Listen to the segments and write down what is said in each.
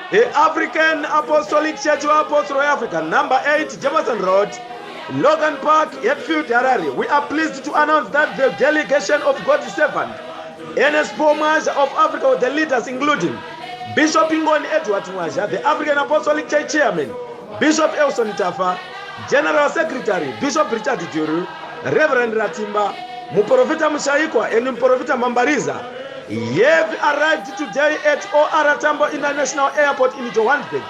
The African Apostolic Church of Apostle of Africa, number 8, Jefferson Road, Logan Park, Hatfield, Harare. We are pleased to announce that the delegation of God's servant, Ernest Paul Mwasha of Africa, with the leaders including Bishop Ingoni Edward Mwasha, the African Apostolic Church Chairman, Bishop Elson Tafa, General Secretary, Bishop Richard Juru, Reverend Ratimba, Muprofeta Mushaikwa, and Muprofeta Mambariza, have arrived today at O.R. Tambo International Airport in Johannesburg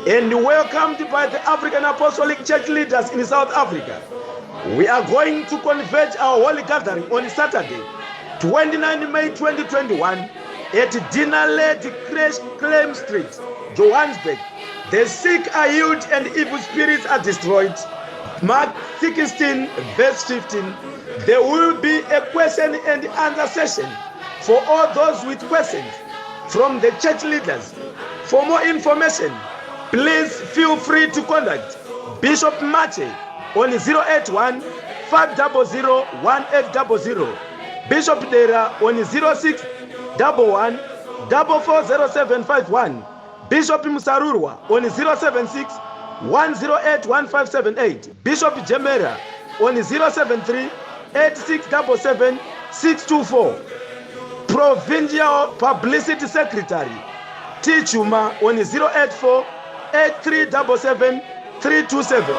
and welcomed by the African Apostolic Church leaders in South Africa. We are going to converge our holy gathering on Saturday, 29 May 2021 at Dinnerled Claim Street, Johannesburg. The sick are healed and evil spirits are destroyed. Mark 16 verse 15. There will be a question and answer session for all those with questions from the church leaders. For more information, please feel free to contact Bishop Mache on 081 500 1800, Bishop Dera on 06 11 440751, Bishop Musarurwa on 076 108 1578, Bishop Jemera on 073 8677 624, Provincial Publicity Secretary T. Chuma on 084 8377 327.